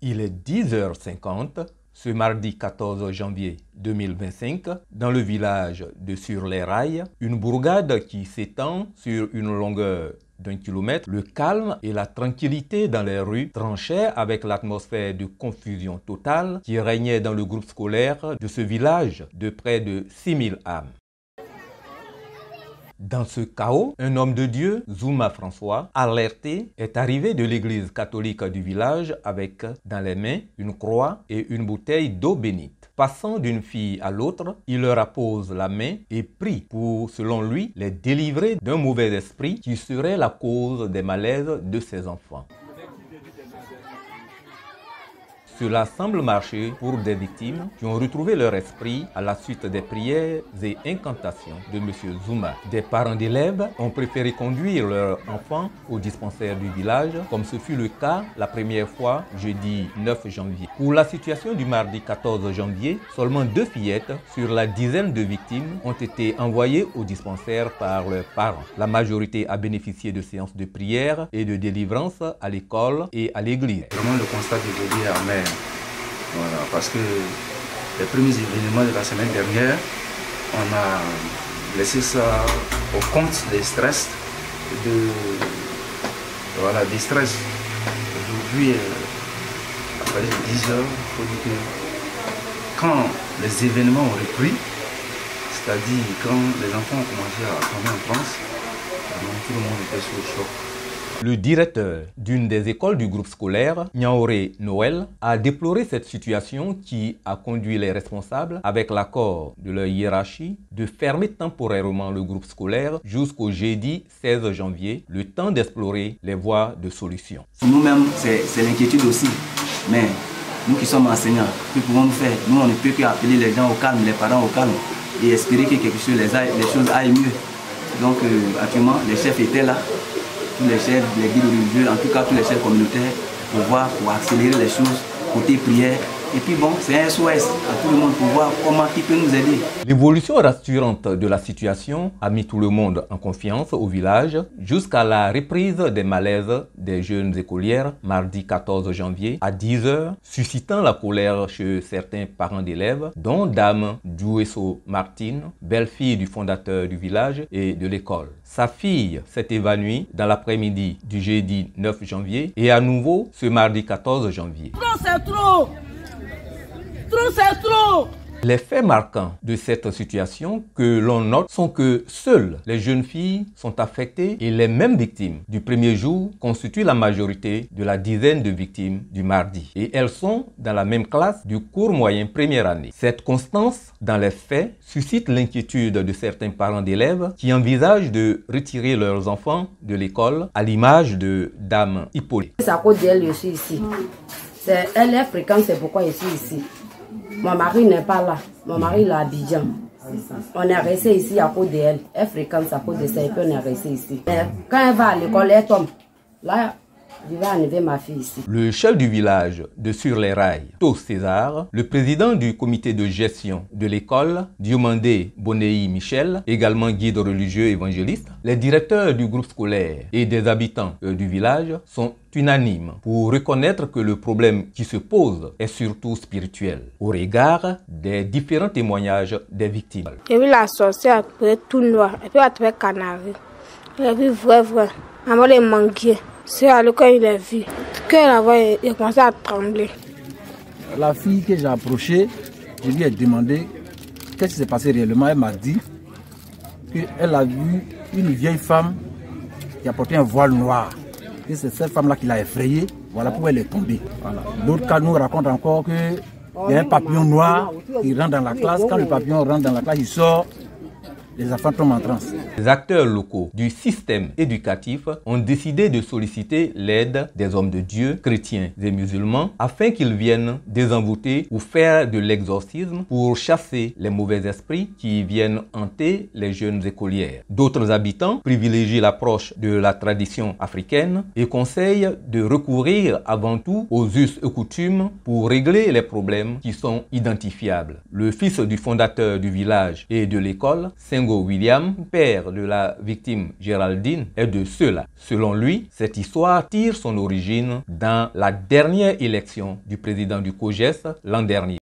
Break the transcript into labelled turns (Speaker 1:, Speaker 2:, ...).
Speaker 1: Il est 10h50, ce mardi 14 janvier 2025, dans le village de Sur-les-Rails, une bourgade qui s'étend sur une longueur d'1 kilomètre, le calme et la tranquillité dans les rues tranchaient avec l'atmosphère de confusion totale qui régnait dans le groupe scolaire de ce village de près de 6000 âmes. Dans ce chaos, un homme de Dieu, Zouma François, alerté, est arrivé de l'église catholique du village avec dans les mains une croix et une bouteille d'eau bénite. Passant d'une fille à l'autre, il leur appose la main et prie pour, selon lui, les délivrer d'un mauvais esprit qui serait la cause des malaises de ses enfants. Cela semble marcher pour des victimes qui ont retrouvé leur esprit à la suite des prières et incantations de M. Zouma. Des parents d'élèves ont préféré conduire leurs enfants au dispensaire du village, comme ce fut le cas la première fois jeudi 9 janvier. Pour la situation du mardi 14 janvier, seulement 2 fillettes sur la dizaine de victimes ont été envoyées au dispensaire par leurs parents. La majorité a bénéficié de séances de prière et de délivrance à l'école et à l'église.
Speaker 2: Vraiment le constat d'aujourd'hui est amer. Voilà, parce que les premiers événements de la semaine dernière, on a laissé ça au compte des stress, des stress. Aujourd'hui, à partir de 10 heures, il faut dire que quand les événements ont repris, c'est-à-dire quand les enfants ont commencé à tomber en transe, tout le monde était sous le choc.
Speaker 1: Le directeur d'une des écoles du groupe scolaire, Nyaoré Noël, a déploré cette situation qui a conduit les responsables, avec l'accord de leur hiérarchie, de fermer temporairement le groupe scolaire jusqu'au jeudi 16 janvier, le temps d'explorer les voies de solution.
Speaker 3: Nous-mêmes, c'est l'inquiétude aussi, mais nous qui sommes enseignants, que pouvons-nous faire? Nous, on ne peut qu'appeler les gens au calme, les parents au calme, et espérer que quelque chose, les choses aillent mieux. Donc actuellement, les chefs étaient là. Tous les chefs, les guides religieux, en tout cas tous les chefs communautaires, pour accélérer les choses, côté prière. Et puis bon, c'est un SOS à tout le monde pour voir comment qui peut nous aider.
Speaker 1: L'évolution rassurante de la situation a mis tout le monde en confiance au village jusqu'à la reprise des malaises des jeunes écolières mardi 14 janvier à 10 h, suscitant la colère chez certains parents d'élèves, dont Dame Djouesso Martine, belle-fille du fondateur du village et de l'école. Sa fille s'est évanouie dans l'après-midi du jeudi 9 janvier et à nouveau ce mardi 14 janvier.
Speaker 4: Trop, c'est trop! Trop, c'est trop!
Speaker 1: Les faits marquants de cette situation que l'on note sont que seules les jeunes filles sont affectées et les mêmes victimes du premier jour constituent la majorité de la dizaine de victimes du mardi. Et elles sont dans la même classe du cours moyen première année. Cette constance dans les faits suscite l'inquiétude de certains parents d'élèves qui envisagent de retirer leurs enfants de l'école à l'image de Dame Hippolyte.
Speaker 5: C'est à cause d'elle que je suis ici. Elle est fréquente, c'est pourquoi je suis ici. Mon mari n'est pas là. Mon mari est à Abidjan. On est resté ici à cause d'elle. Elle fréquente à cause de ça et puis on est resté ici. Mais quand elle va à l'école, elle tombe. Là, je vais enlever ma fille ici.
Speaker 1: Le chef du village de Sur-les-Rails, Tos César, le président du comité de gestion de l'école, Diomandé Bonei Michel, également guide religieux évangéliste, les directeurs du groupe scolaire et des habitants du village sont unanimes pour reconnaître que le problème qui se pose est surtout spirituel, au regard des différents témoignages des victimes.
Speaker 6: J'ai vu la sorcière être tout noir, et puis elle était canari. J'ai vu vrai, maman les manguiers. C'est à l'école il a vu. Quand il a commencé à trembler.
Speaker 7: La fille que j'ai approchée, je lui ai demandé qu'est-ce qui s'est passé réellement. Elle m'a dit qu'elle a vu une vieille femme qui a porté un voile noir. Et c'est cette femme-là qui l'a effrayée. Voilà pourquoi elle est tombée. Voilà. D'autres cas nous racontent encore qu'il y a un papillon noir qui rentre dans la classe. Quand le papillon rentre dans la classe, il sort. Les enfants tombent en transe.
Speaker 1: Les acteurs locaux du système éducatif ont décidé de solliciter l'aide des hommes de Dieu, chrétiens et musulmans, afin qu'ils viennent désenvoûter ou faire de l'exorcisme pour chasser les mauvais esprits qui viennent hanter les jeunes écolières. D'autres habitants privilégient l'approche de la tradition africaine et conseillent de recourir avant tout aux us et coutumes pour régler les problèmes qui sont identifiables. Le fils du fondateur du village et de l'école, Senghor Sengo William, père de la victime Géraldine, est de ceux-là. Selon lui, cette histoire tire son origine dans la dernière élection du président du COJES l'an dernier.